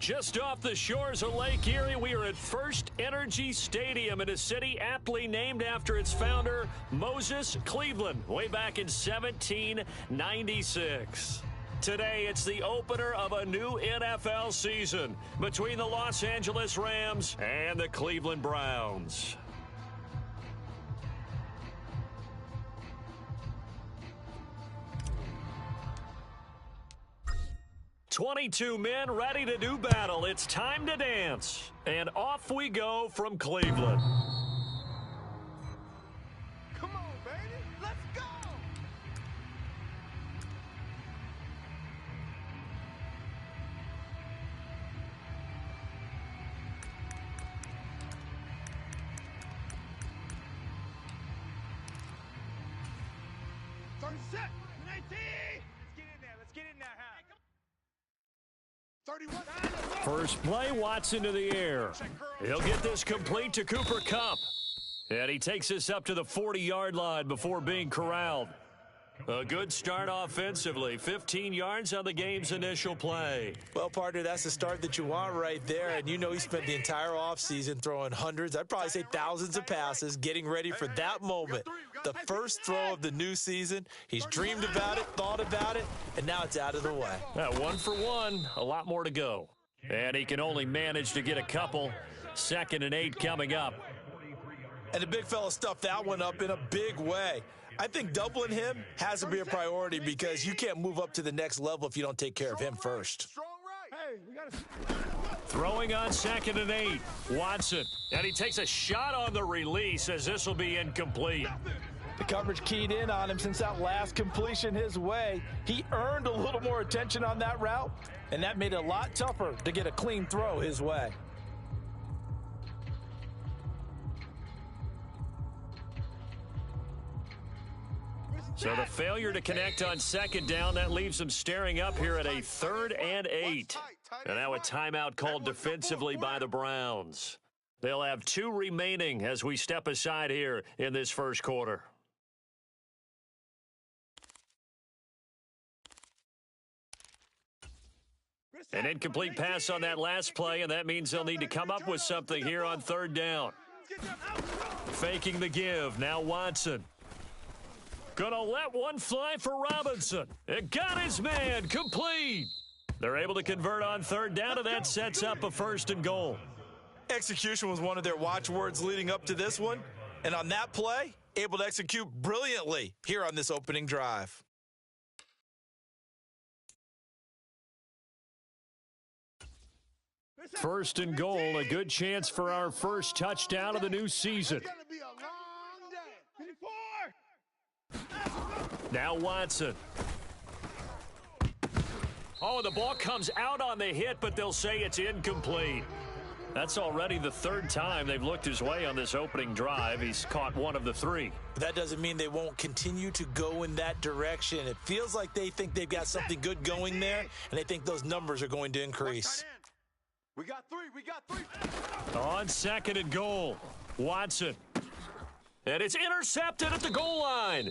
Just off the shores of Lake Erie, we are at First Energy Stadium in a city aptly named after its founder, Moses Cleveland, way back in 1796. Today, it's the opener of a new NFL season between the Los Angeles Rams and the Cleveland Browns. 22 men ready to do battle. It's time to dance. And off we go from Cleveland. Come on, baby. Let's go. Turn set. 19. Let's get in there. Huh? 31. First play, Watson to the air. He'll get this complete to Cooper Kupp. And he takes this up to the 40-yard line before being corralled. A good start offensively. 15 yards on the game's initial play. Well, partner, that's the start that you want right there. And you know he spent the entire offseason throwing hundreds, I'd probably say thousands of passes, getting ready for that moment. The first throw of the new season. He's dreamed about it, thought about it, and now it's out of the way. 1 for 1, a lot more to go. And he can only manage to get a couple. 2nd and 8 coming up. And the big fella stuffed that one up in a big way. I think doubling him has to be a priority because you can't move up to the next level if you don't take care of him first. Throwing on 2nd and 8. Watson. And he takes a shot on the release as this will be incomplete. The coverage keyed in on him since that last completion his way. He earned a little more attention on that route, and that made it a lot tougher to get a clean throw his way. So the failure to connect on 2nd down, that leaves them staring up here at a 3rd and 8. And now a timeout called defensively by the Browns. They'll have 2 remaining as we step aside here in this first quarter. An incomplete pass on that last play, and that means they'll need to come up with something here on 3rd down. Faking the give, now Watson. Gonna let one fly for Robinson. It got his man, complete. They're able to convert on 3rd down, and that sets up a 1st and goal. Execution was one of their watchwords leading up to this one. And on that play, able to execute brilliantly here on this opening drive. First and goal, a good chance for our first touchdown of the new season. Now Watson. Oh, the ball comes out on the hit, but they'll say it's incomplete. That's already the 3rd time they've looked his way on this opening drive. He's caught 1 of the 3. That doesn't mean they won't continue to go in that direction. It feels like they think they've got something good going there, and they think those numbers are going to increase. We got 3. On 2nd and goal, Watson. And it's intercepted at the goal line.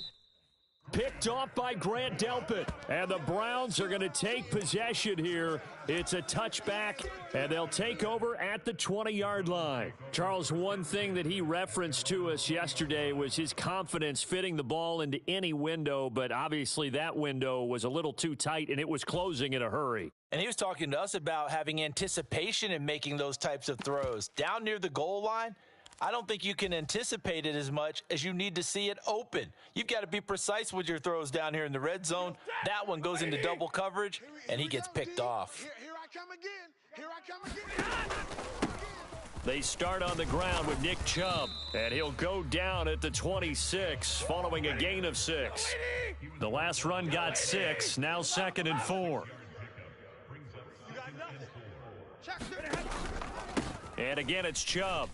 Picked off by Grant Delpit. And the Browns are going to take possession here. It's a touchback, and they'll take over at the 20-yard line. Charles, one thing that he referenced to us yesterday was his confidence fitting the ball into any window, but obviously that window was a little too tight, and it was closing in a hurry. And he was talking to us about having anticipation in making those types of throws. Down near the goal line, I don't think you can anticipate it as much as you need to see it open. You've got to be precise with your throws down here in the red zone. That one goes into double coverage, and he gets picked off. Here I come again. Here I come again. They start on the ground with Nick Chubb, and he'll go down at the 26 following a gain of 6. The last run got 6, now 2nd and 4. And again, it's Chubb.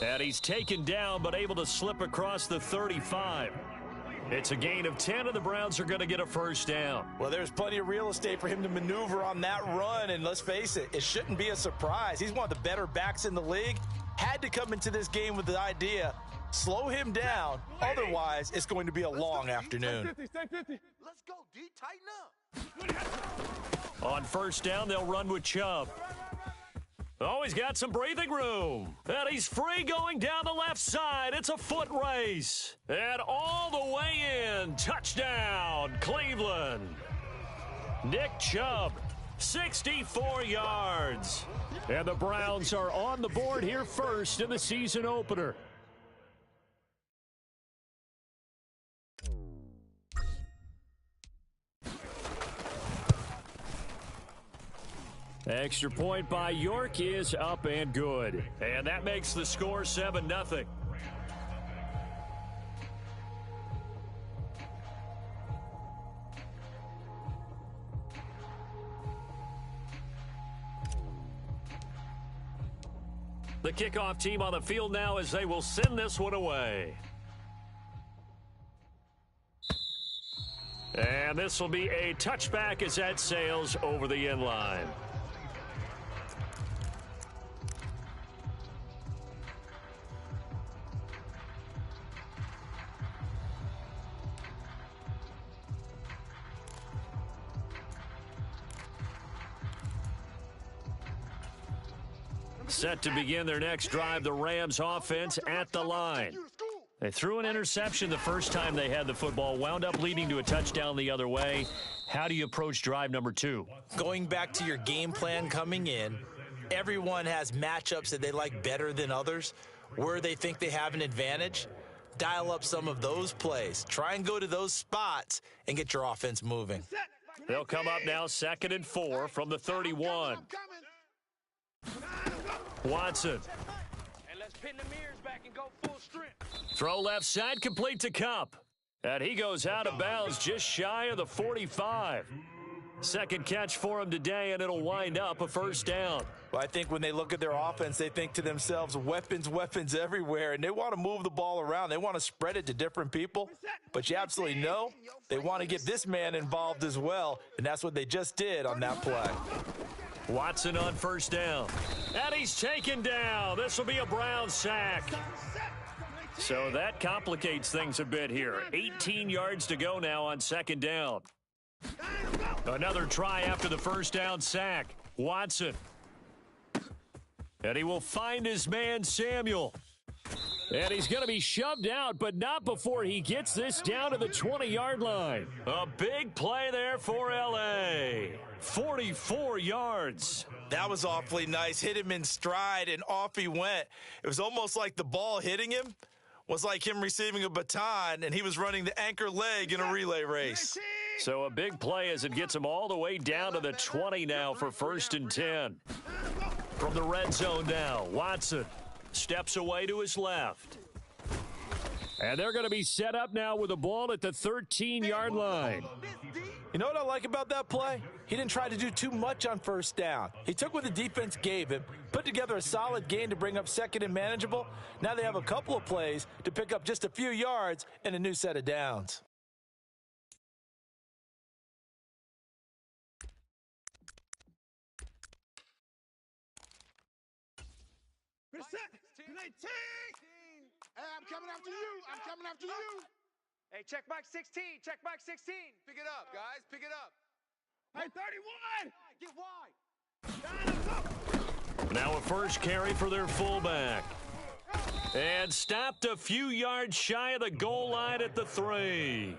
And he's taken down, but able to slip across the 35. It's a gain of 10, and the Browns are going to get a 1st down. Well, there's plenty of real estate for him to maneuver on that run, and let's face it, it shouldn't be a surprise. He's one of the better backs in the league. Had to come into this game with the idea Slow him down. Otherwise, it's going to be a long afternoon. Let's go, D. Tighten up. On first down, they'll run with Chubb. Oh, he's got some breathing room. And he's free going down the left side. It's a foot race. And all the way in. Touchdown, Cleveland. Nick Chubb, 64 yards. And the Browns are on the board here first in the season opener. Extra point by York is up and good. And that makes the score 7-0. The kickoff team on the field now as they will send this one away. And this will be a touchback as that sails over the end line. Set to begin their next drive, the Rams offense at the line. They threw an interception the first time they had the football, wound up leading to a touchdown the other way. How do you approach drive number 2? Going back to your game plan coming in, everyone has matchups that they like better than others, where they think they have an advantage. Dial up some of those plays. Try and go to those spots and get your offense moving. They'll come up now 2nd and 4 from the 31. Watson. And let's pin the mirrors back and go full strength. Throw left side, complete to Kupp. And he goes out of bounds just shy of the 45. Second catch for him today, and it'll wind up a first down. Well, I think when they look at their offense, they think to themselves, weapons everywhere, and they want to move the ball around. They want to spread it to different people, but you absolutely know they want to get this man involved as well, and that's what they just did on that play. Watson on first down. And he's taken down. This will be a Brown sack. So that complicates things a bit here. 18 yards to go now on 2nd down. Another try after the first down sack. Watson. And he will find his man, Samuel. And he's going to be shoved out, but not before he gets this down to the 20-yard line. A big play there for L.A. 44 yards. That was awfully nice. Hit him in stride, and off he went. It was almost like the ball hitting him was like him receiving a baton, and he was running the anchor leg in a relay race. So a big play as it gets him all the way down to the 20 now for 1st and 10. From the red zone now, Watson steps away to his left. And they're going to be set up now with the ball at the 13-yard line. You know what I like about that play? He didn't try to do too much on first down. He took what the defense gave him, put together a solid gain to bring up 2nd and manageable. Now they have a couple of plays to pick up just a few yards and a new set of downs. Hey, I'm coming after you. I'm coming after you. Hey, check back 16. Check back 16. Pick it up, guys. Pick it up. Hey, 31. Get wide. Now a first carry for their fullback. And stopped a few yards shy of the goal line at the 3.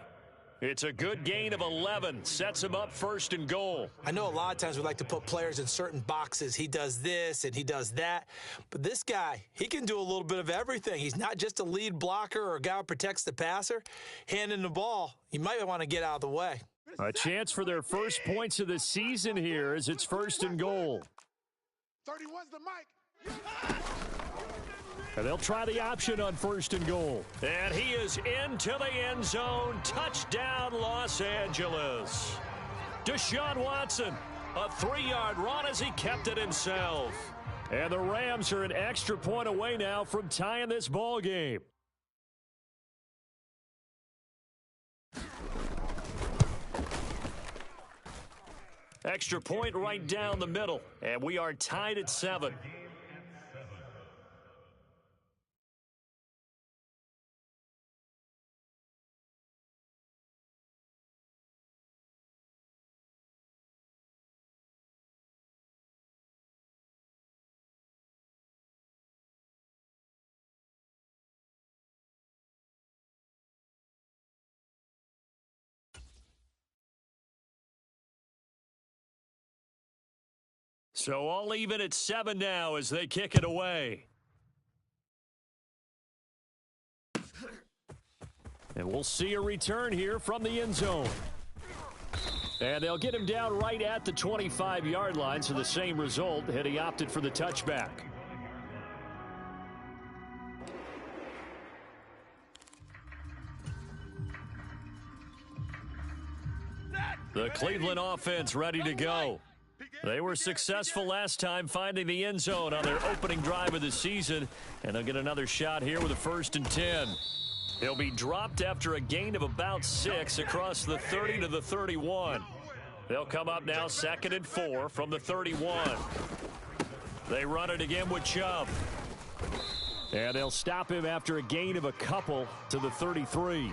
It's a good gain of 11. Sets him up 1st and goal. I know a lot of times we like to put players in certain boxes. He does this and he does that. But this guy, he can do a little bit of everything. He's not just a lead blocker or a guy who protects the passer. Handing the ball, you might want to get out of the way. A chance for their first points of the season here as it's 1st and goal. 31's the mic. And they'll try the option on 1st and goal. And he is into the end zone. Touchdown, Los Angeles. Deshaun Watson, a 3-yard run as he kept it himself. And the Rams are an extra point away now from tying this ball game. Extra point right down the middle. And we are tied at 7. So all even at 7 now as they kick it away. And we'll see a return here from the end zone. And they'll get him down right at the 25-yard line, so the same result, and he opted for the touchback. The Cleveland offense ready to go. They were successful last time finding the end zone on their opening drive of the season, and they'll get another shot here with a 1st and 10. He'll be dropped after a gain of about 6 across the 30 to the 31. They'll come up now 2nd and 4 from the 31. They run it again with Chubb. And they'll stop him after a gain of a couple to the 33.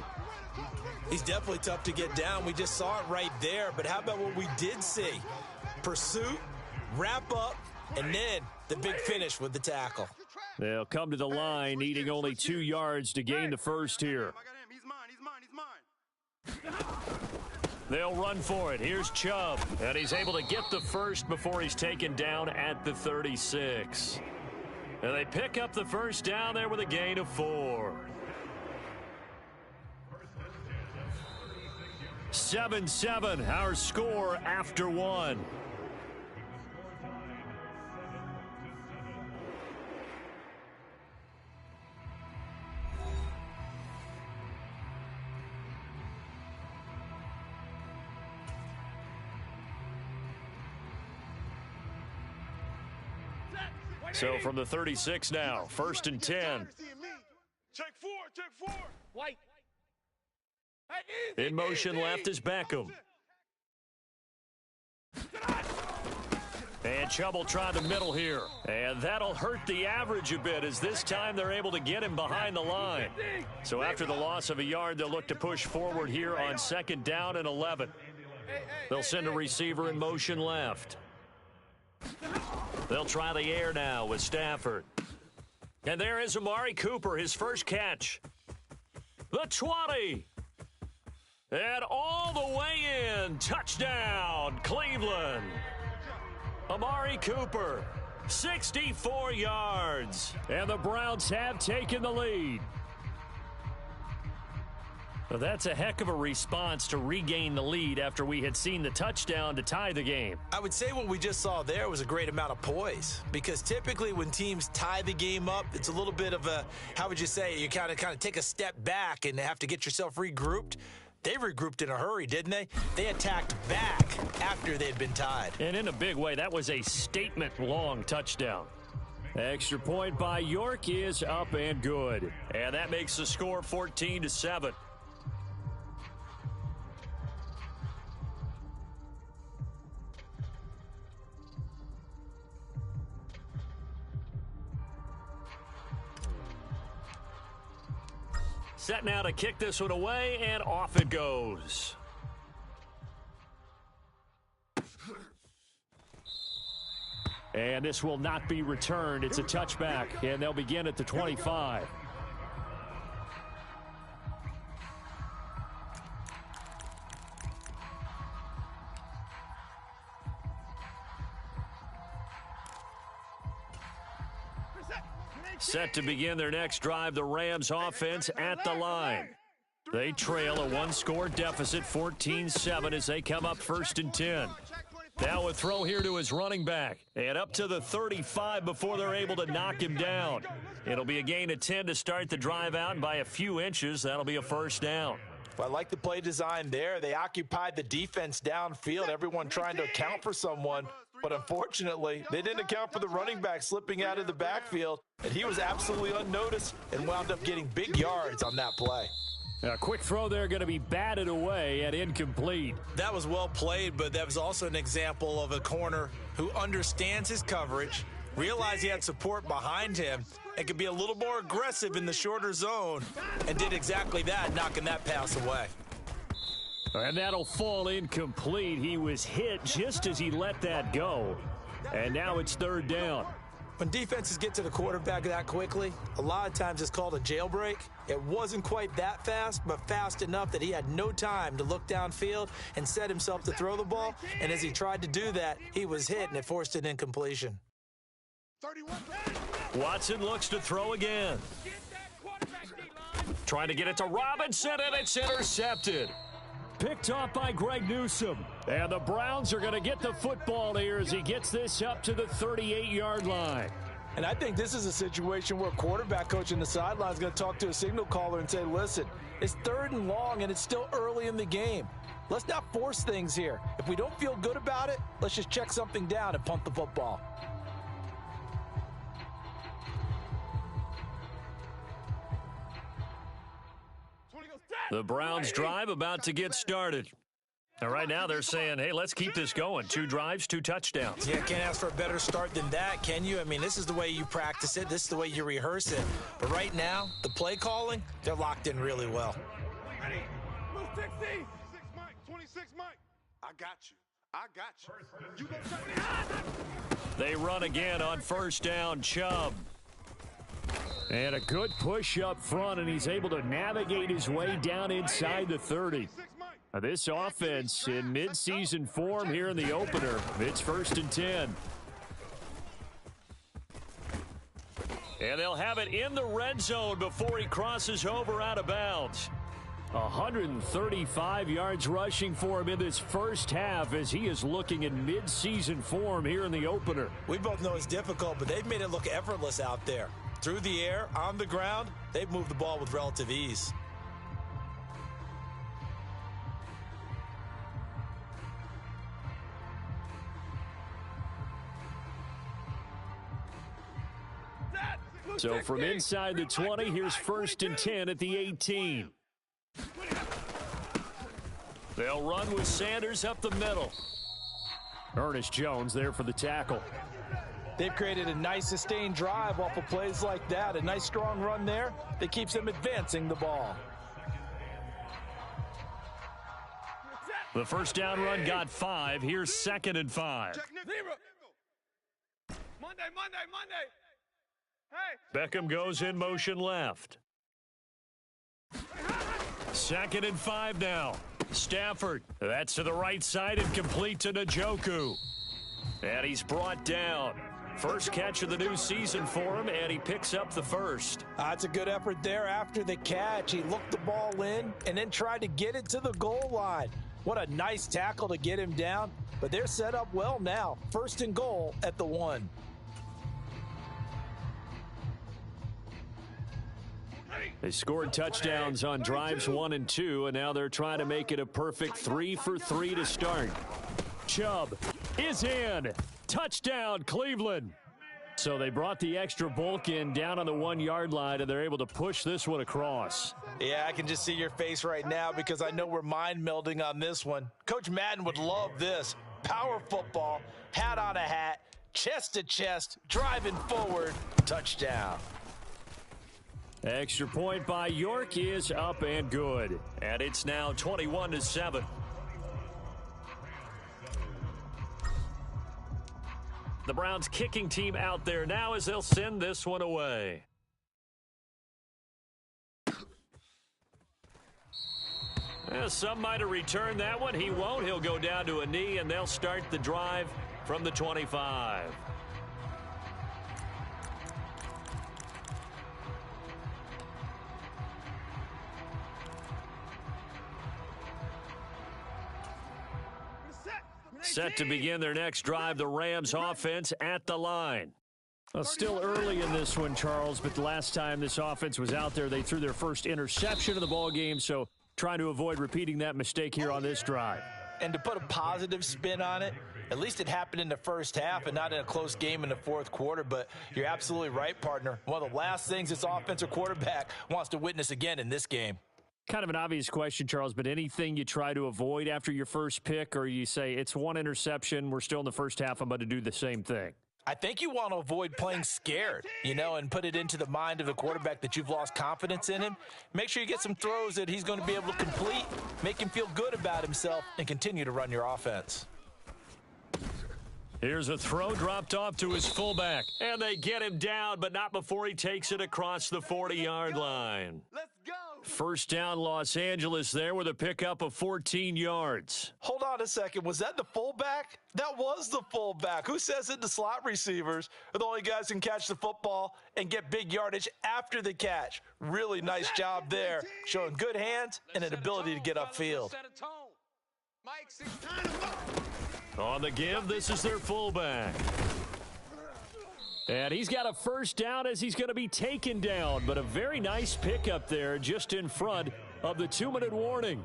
He's definitely tough to get down. We just saw it right there. But how about what we did see? Pursuit, wrap up, and then the big finish with the tackle. They'll come to the line, needing only 2 yards to gain the first here. They'll run for it. Here's Chubb, and he's able to get the first before he's taken down at the 36. And they pick up the first down there with a gain of 4. 7-7, our score after 1. So from the 36 now, 1st and 10. Check 4. White. In motion left is Beckham. And Chubb will try the middle here. And that'll hurt the average a bit, as this time they're able to get him behind the line. So after the loss of a yard, they'll look to push forward here on 2nd down and 11. They'll send a receiver in motion left. They'll try the air now with Stafford. And there is Amari Cooper, his first catch. The 20. And all the way in. Touchdown, Cleveland. Amari Cooper, 64 yards. And the Browns have taken the lead. Well, that's a heck of a response to regain the lead after we had seen the touchdown to tie the game. I would say what we just saw there was a great amount of poise, because typically when teams tie the game up, it's a little bit of a, how would you say, you kind of take a step back and have to get yourself regrouped. They regrouped in a hurry, didn't they? They attacked back after they'd been tied. And in a big way, that was a statement-long touchdown. Extra point by York is up and good. And that makes the score 14-7. Set now to kick this one away, and off it goes. And this will not be returned. It's a touchback, and they'll begin at the 25. Set to begin their next drive, the Rams offense at the line. They trail a one-score deficit, 14-7, as they come up 1st and 10. Now a throw here to his running back, and up to the 35 before they're able to knock him down. It'll be a gain of 10 to start the drive out, and by a few inches, that'll be a 1st down. Well, I like the play design there. They occupied the defense downfield, everyone trying to account for someone. But unfortunately, they didn't account for the running back slipping out of the backfield, and he was absolutely unnoticed and wound up getting big yards on that play. A quick throw there going to be batted away and incomplete. That was well played, but that was also an example of a corner who understands his coverage, realized he had support behind him, and could be a little more aggressive in the shorter zone, and did exactly that, knocking that pass away. And that'll fall incomplete. He was hit just as he let that go. And now it's 3rd down. When defenses get to the quarterback that quickly, a lot of times it's called a jailbreak. It wasn't quite that fast, but fast enough that he had no time to look downfield and set himself to throw the ball. And as he tried to do that, he was hit, and it forced an incompletion. Watson looks to throw again. Trying to get it to Robinson, and it's intercepted. Picked off by Greg Newsome. And the Browns are going to get the football here as he gets this up to the 38-yard line. And I think this is a situation where a quarterback coach in the sideline is going to talk to a signal caller and say, listen, it's 3rd and long, and it's still early in the game. Let's not force things here. If we don't feel good about it, let's just check something down and punt the football. The Browns drive about to get started. And right now they're saying, hey, let's keep this going. 2 drives, 2 touchdowns. Yeah, can't ask for a better start than that, can you? I mean, this is the way you practice it. This is the way you rehearse it. But right now, the play calling, they're locked in really well. Ready? Move 60. 26 Mike. 26 Mike. I got you. I got you. You go check. They run again on 1st down, Chubb. And a good push up front, and he's able to navigate his way down inside the 30. Now, this offense in midseason form here in the opener. It's 1st and 10. And they'll have it in the red zone before he crosses over out of bounds. 135 yards rushing for him in this first half as he is looking in midseason form here in the opener. We both know it's difficult, but they've made it look effortless out there. Through the air, on the ground, they've moved the ball with relative ease. So from inside the 20, here's 1st and 10 at the 18. They'll run with Sanders up the middle. Ernest Jones there for the tackle. They've created a nice sustained drive off of plays like that. A nice strong run there that keeps them advancing the ball. The 1st down run got 5. Here's 2nd and 5. Monday. Hey. Beckham goes in motion left. 2nd and 5 now. Stafford. That's to the right side and complete to Njoku. And he's brought down. First catch of the new season for him, and he picks up the 1st. That's a good effort there after the catch. He looked the ball in and then tried to get it to the goal line. What a nice tackle to get him down, but they're set up well now. 1st and goal at the 1. They scored touchdowns on drives 1 and 2, and now they're trying to make it a perfect 3 for 3 to start. Chubb is in. Touchdown, Cleveland. So they brought the extra bulk in down on the 1-yard line, and they're able to push this one across. Yeah, I can just see your face right now because I know we're mind melding on this one. Coach Madden would love this. Power football, hat on a hat, chest to chest, driving forward, touchdown. Extra point by York is up and good. And it's now 21-7. The Browns kicking team out there now as they'll send this one away. Some might have returned that one. He won't. He'll go down to a knee, and they'll start the drive from the 25. Set to begin their next drive, the Rams offense at the line. Well, still early in this one, Charles, but the last time this offense was out there, they threw their first interception of the ball game, so trying to avoid repeating that mistake here on this drive. And to put a positive spin on it, at least it happened in the first half and not in a close game in the 4th quarter, but you're absolutely right, partner. One of the last things this offensive quarterback wants to witness again in this game. Kind of an obvious question, Charles, but anything you try to avoid after your first pick, or you say it's 1 interception, we're still in the first half, I'm about to do the same thing? I think you want to avoid playing scared, and put it into the mind of the quarterback that you've lost confidence in him. Make sure you get some throws that he's going to be able to complete, make him feel good about himself, and continue to run your offense. Here's a throw dropped off to his fullback. And they get him down, but not before he takes it across the 40-yard line. Let's go. First down, Los Angeles there with a pickup of 14 yards. Hold on a second. Was that the fullback? That was the fullback. Who says it? The slot receivers are the only guys who can catch the football and get big yardage after the catch. Really nice job there, showing good hands and an ability to get upfield. On the give, this is their fullback. And he's got a first down as he's going to be taken down, but a very nice pickup there just in front of the 2-minute warning.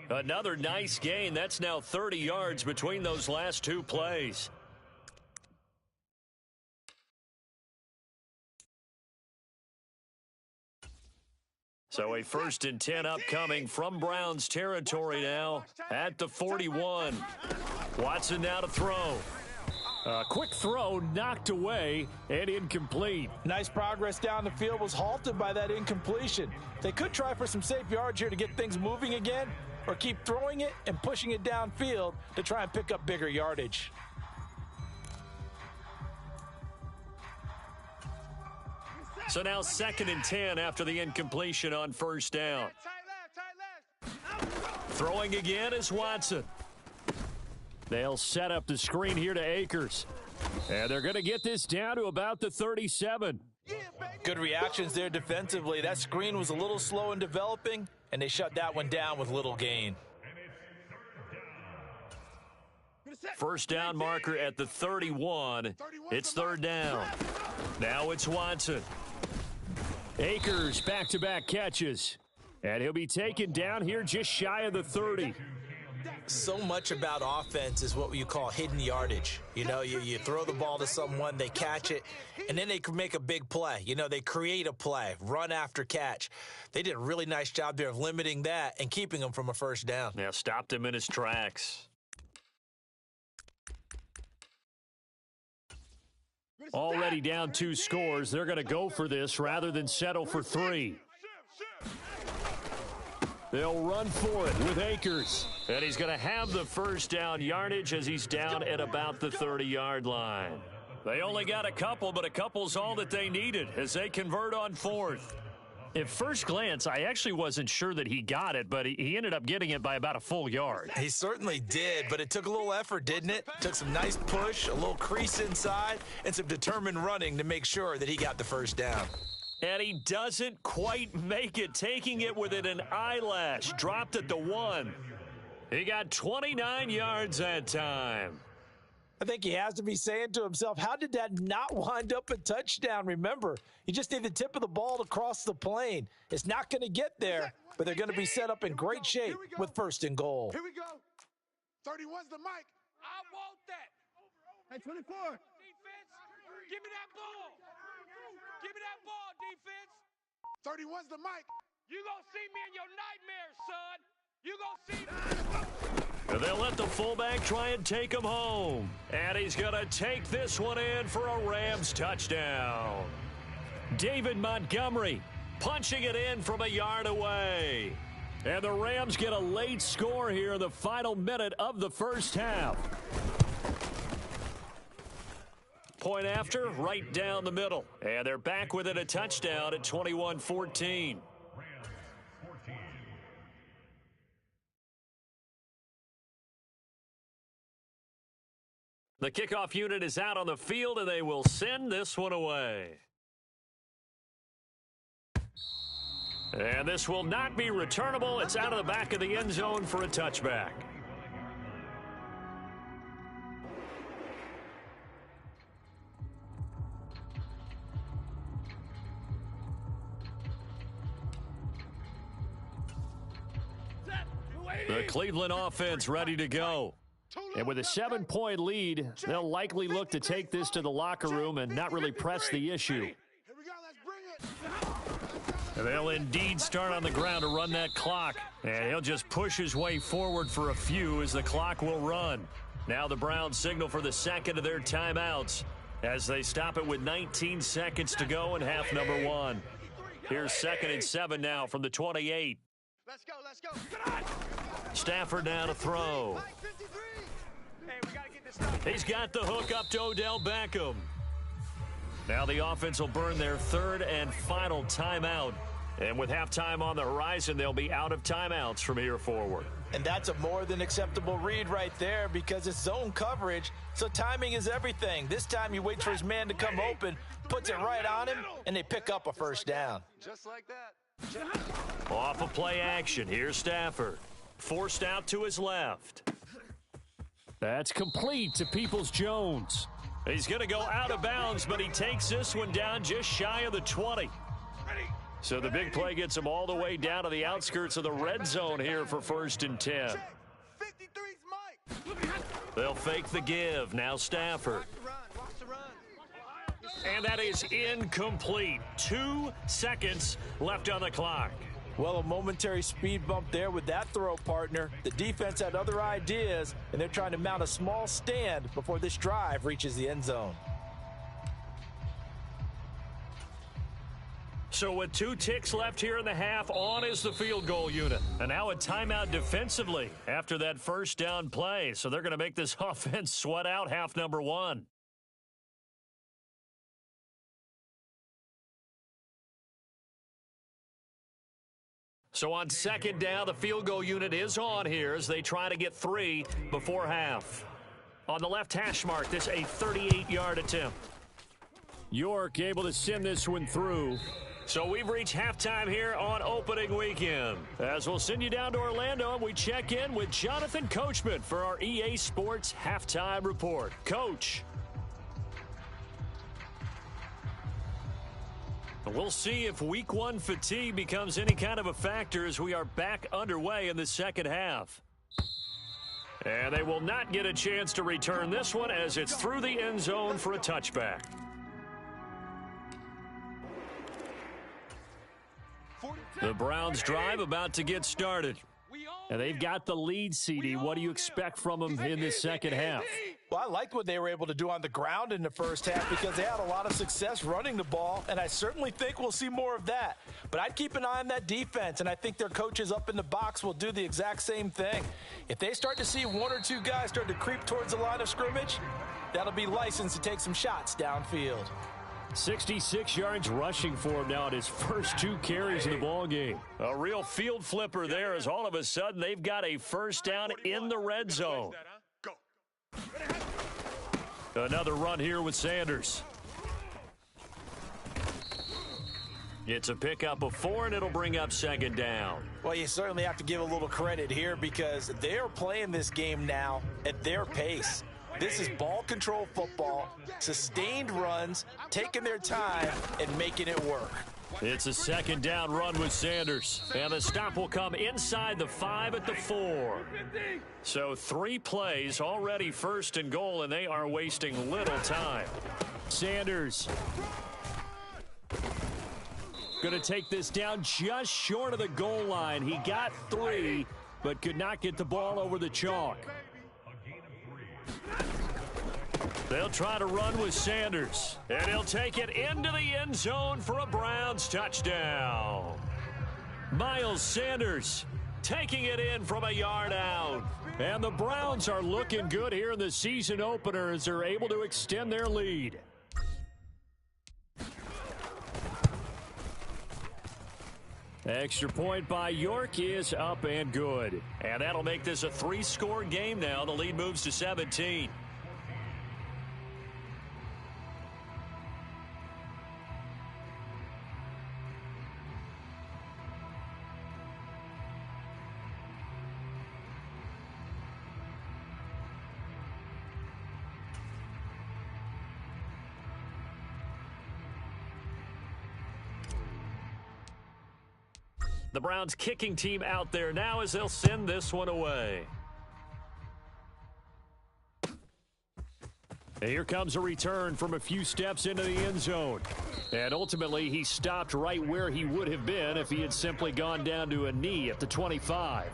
Another nice gain. That's now 30 yards between those last two plays. So a 1st and 10 upcoming from Browns territory now at the 41. Watson now to throw. A quick throw knocked away and incomplete. Nice progress down the field, was halted by that incompletion. They could try for some safe yards here to get things moving again, or keep throwing it and pushing it downfield to try and pick up bigger yardage. So now 2nd and 10 after the incompletion on first down. Throwing again is Watson. They'll set up the screen here to Akers. And they're going to get this down to about the 37. Good reactions there defensively. That screen was a little slow in developing, and they shut that one down with little gain. First down marker at the 31. It's 3rd down. Now it's Watson. Akers back-to-back catches. And he'll be taken down here just shy of the 30. So much about offense is what you call hidden yardage. You know, you throw the ball to someone, they catch it, and then they can make a big play. You know, they create a play, run after catch. They did a really nice job there of limiting that and keeping him from a first down. Yeah, stopped him in his tracks. Already down 2 scores. They're going to go for this rather than settle for 3. They'll run for it with Akers. And he's going to have the first down yardage as he's down at about the 30-yard line. They only got a couple, but a couple's all that they needed as they convert on 4th. At first glance, I actually wasn't sure that he got it, but he ended up getting it by about a full yard. He certainly did, but it took a little effort, didn't it? Took some nice push, a little crease inside, and some determined running to make sure that he got the first down. And he doesn't quite make it, taking it within an eyelash. Dropped at the 1. He got 29 yards that time. I think he has to be saying to himself, how did that not wind up a touchdown? Remember, you just need the tip of the ball to cross the plane. It's not going to get there, but they're going to be set up in great shape with 1st and goal. Here we go. 31's the mic. I want that. Hey, 24. Defense, give me that ball. Give me that ball, defense. 31's the mic. You gonna see me in your nightmares, son. You gonna see me. They'll let the fullback try and take him home. And he's going to take this one in for a Rams touchdown. David Montgomery punching it in from a yard away. And the Rams get a late score here in the final minute of the first half. Point after, right down the middle. And they're back within a touchdown at 21-14. The kickoff unit is out on the field, and they will send this one away. And this will not be returnable. It's out of the back of the end zone for a touchback. The Cleveland offense ready to go. And with a 7-point lead, they'll likely look to take this to the locker room and not really press the issue. And they'll indeed start on the ground to run that clock. And he'll just push his way forward for a few as the clock will run. Now the Browns signal for the second of their timeouts as they stop it with 19 seconds to go in half number 1. Here's 2nd and 7 now from the 28. Let's go, let's go. Stafford now to throw. Hey, we got to get He's got the hook up to Odell Beckham. Now the offense will burn their third and final timeout. And with halftime on the horizon, they'll be out of timeouts from here forward. And that's a more than acceptable read right there because it's zone coverage, so timing is everything. This time you wait for his man to come open, puts it right on him, and they pick up a first down. Just like that. Off of play action, here's Stafford. Forced out to his left. That's complete to Peoples-Jones. He's going to go out of bounds, but he takes this one down just shy of the 20. So the big play gets him all the way down to the outskirts of the red zone here for 1st and 10. They'll fake the give. Now Stafford. And that is incomplete. 2 seconds left on the clock. Well, a momentary speed bump there with that throw, partner. The defense had other ideas, and they're trying to mount a small stand before this drive reaches the end zone. So with 2 ticks left here in the half, on is the field goal unit. And now a timeout defensively after that first down play. So they're going to make this offense sweat out half number 1. So on 2nd down, the field goal unit is on here as they try to get 3 before half. On the left hash mark, this a 38-yard attempt. York able to send this one through. So we've reached halftime here on opening weekend. As we'll send you down to Orlando, and we check in with Jonathan Coachman for our EA Sports Halftime Report. Coach. We'll see if week 1 fatigue becomes any kind of a factor as we are back underway in the second half. And they will not get a chance to return this one as it's through the end zone for a touchback. The Browns drive about to get started. And they've got the lead, CD. What do you expect from them in this second half? Well, I liked what they were able to do on the ground in the first half because they had a lot of success running the ball, and I certainly think we'll see more of that. But I'd keep an eye on that defense, and I think their coaches up in the box will do the exact same thing. If they start to see 1 or 2 guys start to creep towards the line of scrimmage, that'll be licensed to take some shots downfield. 66 yards rushing for him now at his first 2 carries of the ball game. A real field flipper there as all of a sudden they've got a first down in the red zone. Another run here with Sanders. It's a pickup of 4, and it'll bring up 2nd down. Well, you certainly have to give a little credit here because they are playing this game now at their pace. This is ball control football, sustained runs, taking their time, and making it work. It's a 2nd down run with Sanders. And the stop will come inside the 5 at the 4. So 3 plays already 1st and goal, and they are wasting little time. Sanders going to take this down just short of the goal line. He got 3, but could not get the ball over the chalk. They'll try to run with Sanders, and he'll take it into the end zone for a Browns touchdown. Miles Sanders taking it in from a yard out. And the Browns are looking good here in the season opener as they're able to extend their lead. Extra point by York is up and good. And that'll make this a 3-score game now. The lead moves to 17. The Browns kicking team out there now as they'll send this one away. And here comes a return from a few steps into the end zone. And ultimately, he stopped right where he would have been if he had simply gone down to a knee at the 25.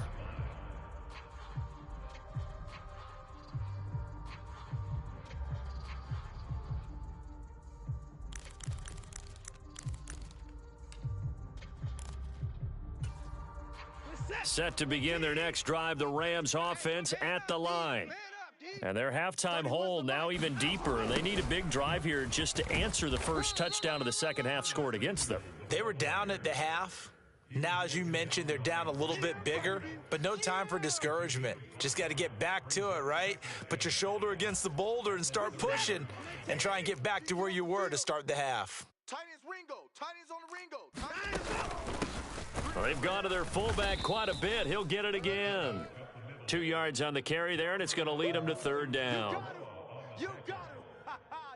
Set to begin their next drive, the Rams offense at the line. And their halftime hole now even deeper. They need a big drive here just to answer the first touchdown of the second half scored against them. They were down at the half. Now, as you mentioned, they're down a little bit bigger, but no time for discouragement. Just got to get back to it, right? Put your shoulder against the boulder and start pushing and try and get back to where you were to start the half. Tight end's Ringo. Tight end's on the Ringo. Well, they've gone to their fullback quite a bit. He'll get it again. 2 yards on the carry there, and it's going to lead them to third down. You got him.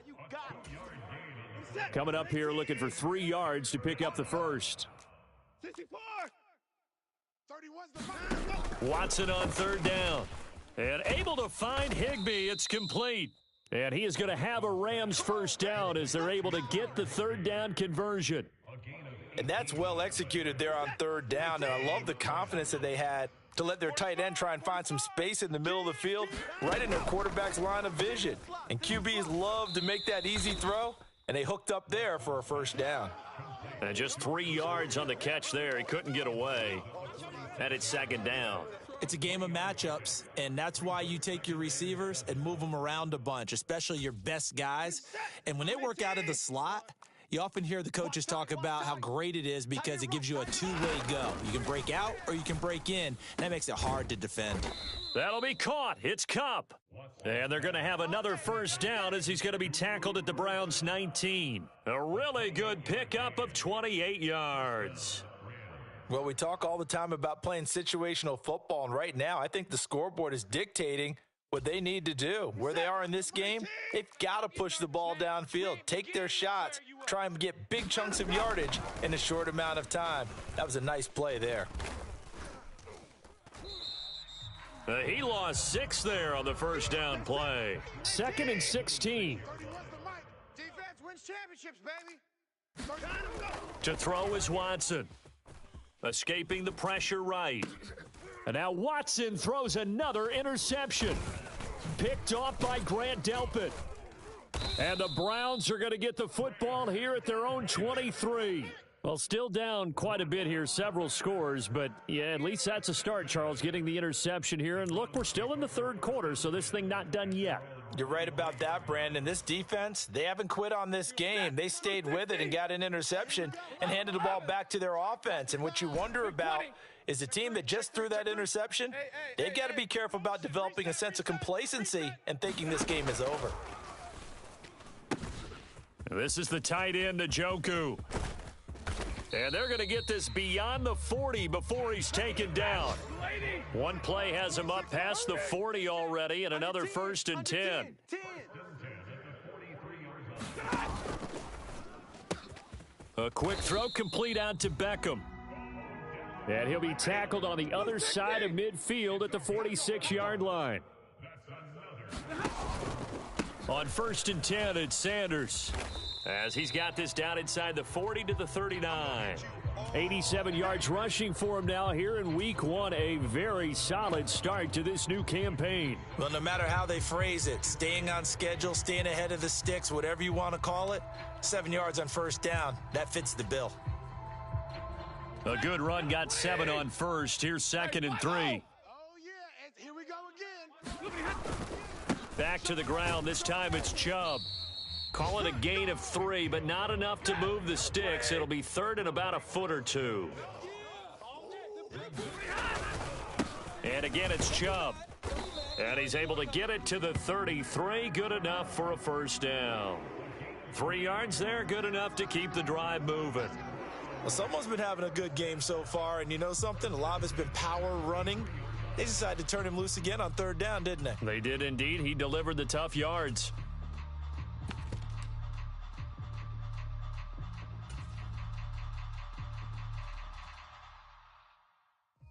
You got him. Coming up here looking for 3 yards to pick up the first. 64. 31's the Watson on third down. And able to find Higbee. It's complete. And he is going to have a Rams first down as they're able to get the third down conversion. And that's well executed there on third down. And I love the confidence that they had to let their tight end try and find some space in the middle of the field, right in their quarterback's line of vision. And QBs love to make that easy throw, and they hooked up there for a first down. And just 3 yards on the catch there. He couldn't get away. And it's second down. It's a game of matchups, and that's why you take your receivers and move them around a bunch, especially your best guys. And when they work out of the slot, you often hear the coaches talk about how great it is because it gives you a two-way go. You can break out or you can break in, and that makes it hard to defend. That'll be caught. It's Cup. And they're going to have another first down as he's going to be tackled at the Browns' 19. A really good pickup of 28 yards. Well, we talk all the time about playing situational football, and right now I think the scoreboard is dictating what they need to do. Where they are in this game, they've got to push the ball downfield, take their shots, try and get big chunks of yardage in a short amount of time. That was a nice play there. He lost 6 there on the first down play. 2nd and 16. Defense wins championships, baby. To throw is Watson. Escaping the pressure right. And now Watson throws another interception. Picked off by Grant Delpit. And the Browns are going to get the football here at their own 23. Well, still down quite a bit here, several scores, but yeah, at least that's a start, Charles, getting the interception here. And look, we're still in the third quarter, so this thing not done yet. You're right about that, Brandon. This defense, they haven't quit on this game. They stayed with it and got an interception and handed the ball back to their offense. And what you wonder about is the team that just threw that interception, they've got to be careful about developing a sense of complacency and thinking this game is over. This is the tight end, Njoku. And they're going to get this beyond the 40 before he's taken down. One play has him up past the 40 already, and another 1st and 10. A quick throw complete out to Beckham. And he'll be tackled on the other side of midfield at the 46-yard line. On 1st and 10, it's Sanders, as he's got this down inside the 40 to the 39. 87 yards rushing for him now here in week 1. A very solid start to this new campaign. Well, no matter how they phrase it, staying on schedule, staying ahead of the sticks, whatever you want to call it, 7 yards on first down, that fits the bill. A good run, got 7 on first. Here's 2nd and 3. Oh, yeah, and here we go again. Back to the ground. This time it's Chubb. Call it a gain of 3, but not enough to move the sticks. It'll be 3rd and about a foot or 2. And again, it's Chubb. And he's able to get it to the 33. Good enough for a first down. 3 yards there, good enough to keep the drive moving. Well, someone's been having a good game so far, and you know something? A lot of it's been power running. They decided to turn him loose again on 3rd down, didn't they? They did indeed. He delivered the tough yards.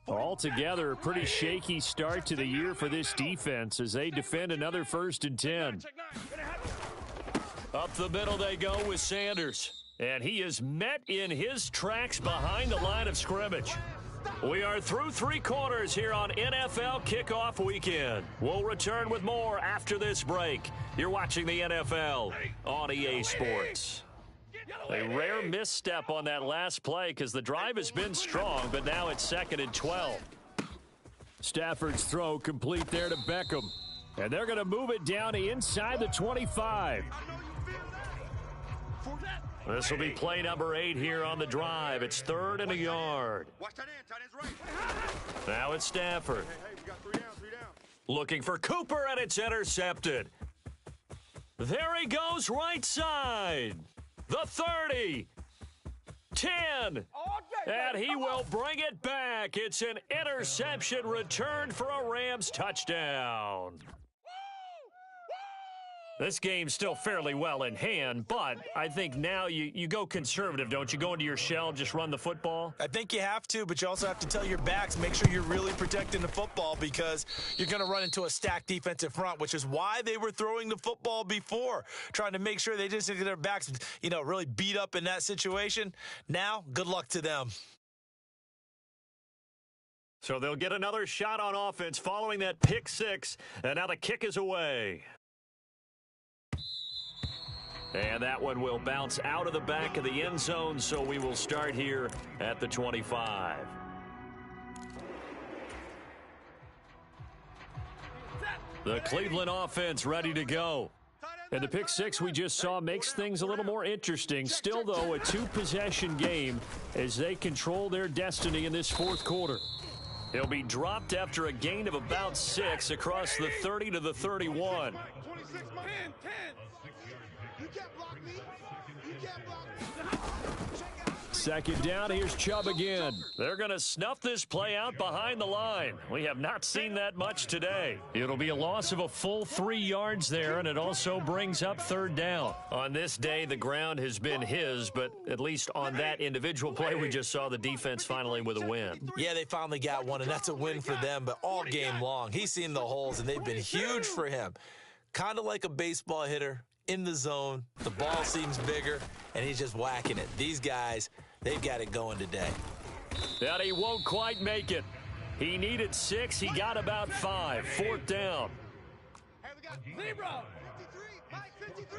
Altogether, a pretty shaky start to the year for this defense as they defend another 1st and 10. Up the middle they go with Sanders. And he is met in his tracks behind the line of scrimmage. We are through 3 quarters here on NFL Kickoff Weekend. We'll return with more after this break. You're watching the NFL on EA Sports. A rare misstep on that last play because the drive has been strong, but now it's 2nd and 12. Stafford's throw complete there to Beckham. And they're going to move it down inside the 25. This will be play number 8 here on the drive. It's 3rd and a yard. Now it's Stafford. Looking for Cooper, and it's intercepted. There he goes, right side. The 30. 10. And he will bring it back. It's an interception returned for a Rams touchdown. This game's still fairly well in hand, but I think now you go conservative, don't you? Go into your shell, just run the football? I think you have to, but you also have to tell your backs, make sure you're really protecting the football because you're going to run into a stacked defensive front, which is why they were throwing the football before, trying to make sure they just get their backs, really beat up in that situation. Now, good luck to them. So they'll get another shot on offense following that pick 6, and now the kick is away. And that one will bounce out of the back of the end zone, so we will start here at the 25. The Cleveland offense ready to go. And the pick 6 we just saw makes things a little more interesting. Still, though, a 2-possession game as they control their destiny in this 4th quarter. He'll be dropped after a gain of about 6 across the 30 to the 31. Second down, here's Chubb again. They're going to snuff this play out behind the line. We have not seen that much today. It'll be a loss of a full 3 yards there, and it also brings up 3rd down. On this day, the ground has been his, but at least on that individual play, we just saw the defense finally with a win. Yeah, they finally got one, and that's a win for them, but all game long, he's seen the holes, and they've been huge for him. Kind of like a baseball hitter in the zone. The ball seems bigger, and he's just whacking it. These guys, they've got it going today. And he won't quite make it. He needed 6. He got about 5. 4th down. Hey, we got Zebra. 53. Mike, 53.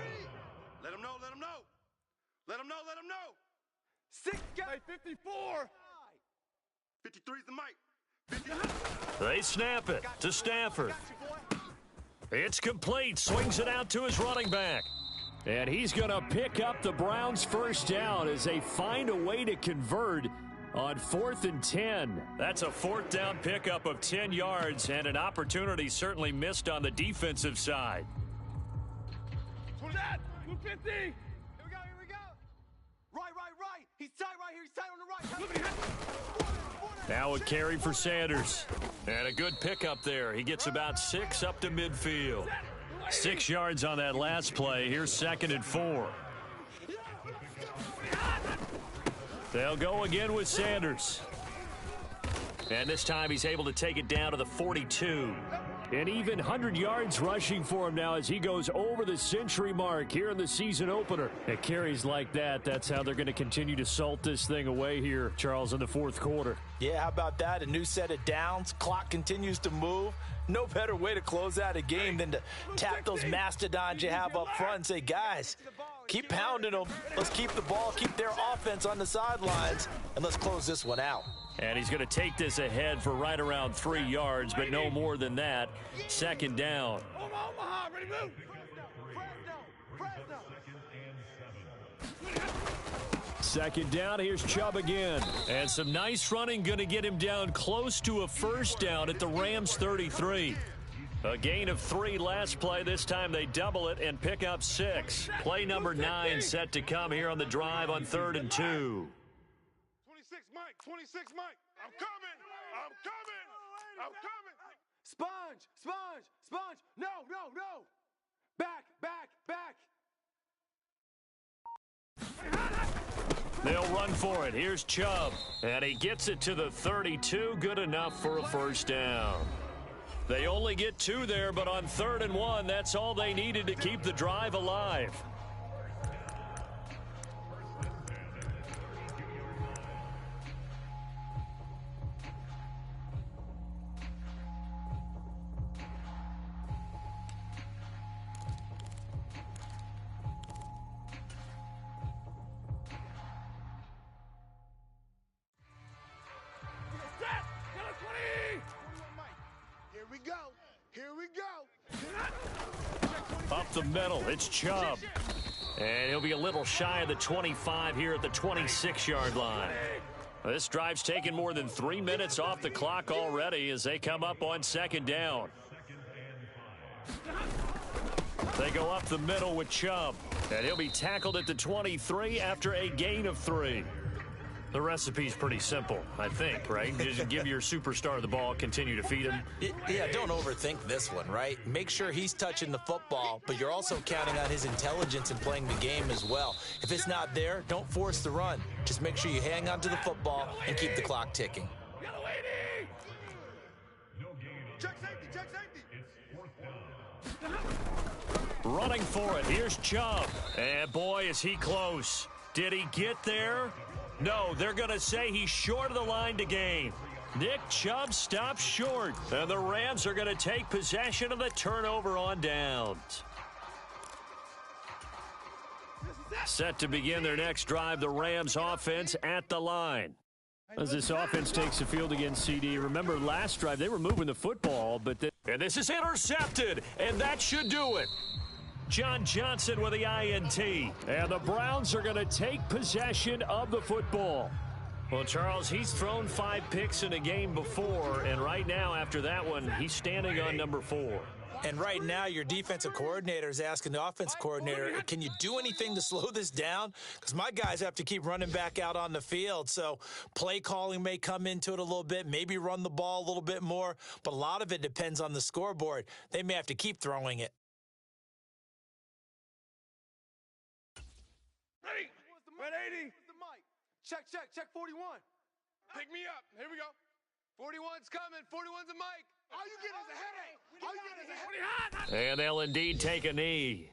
Let him know. Let him know. Let him know. Let him know. 6 guys. 54. 53's the mic. They snap it to Stafford. It's complete. Swings it out to his running back. And he's going to pick up the Browns' 1st down as they find a way to convert on 4th and 10. That's a 4th down pickup of 10 yards and an opportunity certainly missed on the defensive side. 250. Here we go. Right. He's tight right here. He's tight on the right. Now a carry for Sanders. And a good pickup there. He gets about 6 up to midfield. 6 yards on that last play. Here's 2nd and 4. They'll go again with Sanders. And this time he's able to take it down to the 42. And even 100 yards rushing for him now as he goes over the century mark here in the season opener. At carries like that, that's how they're going to continue to salt this thing away here, Charles, in the 4th quarter. Yeah, how about that? A new set of downs. Clock continues to move. No better way to close out a game than to tap those mastodons you have up front and say, guys, keep pounding them. Let's keep the ball, keep their offense on the sidelines, and let's close this one out. And he's going to take this ahead for right around 3 yards, but no more than that. 2nd down. Omaha, ready to move. Second down, here's Chubb again. And some nice running going to get him down close to a 1st down at the Rams 33. A gain of 3 last play. This time they double it and pick up 6. Play number 9 set to come here on the drive on 3rd and 2. 26 Mike. I'm coming. Sponge. No. Back. They'll run for it. Here's Chubb. And he gets it to the 32. Good enough for a 1st down. They only get 2 there, but on 3rd and 1, that's all they needed to keep the drive alive. Here we go. Up the middle, it's Chubb. And he'll be a little shy of the 25 here at the 26-yard line. This drive's taken more than 3 minutes off the clock already as they come up on second down. They go up the middle with Chubb. And he'll be tackled at the 23 after a gain of 3. The recipe's pretty simple, I think, right? Just give your superstar the ball, continue to feed him. Yeah, don't overthink this one, right? Make sure he's touching the football, but you're also counting on his intelligence in playing the game as well. If it's not there, don't force the run. Just make sure you hang on to the football and keep the clock ticking. Check safety. Running for it. Here's Chubb. And boy, is he close. Did he get there? No, they're going to say he's short of the line to gain. Nick Chubb stops short. And the Rams are going to take possession of the turnover on downs. Set to begin their next drive, the Rams offense at the line. As this offense takes the field against CD, remember last drive they were moving the football, but and this is intercepted, and that should do it. John Johnson with the INT. And the Browns are going to take possession of the football. Well, Charles, he's thrown 5 picks in a game before, and right now after that one, he's standing on number 4. And right now, your defensive coordinator is asking the offense coordinator, can you do anything to slow this down? Because my guys have to keep running back out on the field. So play calling may come into it a little bit, maybe run the ball a little bit more, but a lot of it depends on the scoreboard. They may have to keep throwing it. Red 80. Check 41. Pick me up. Here we go. 41's coming. 41's a mic. All you get is a headache. And they'll indeed take a knee.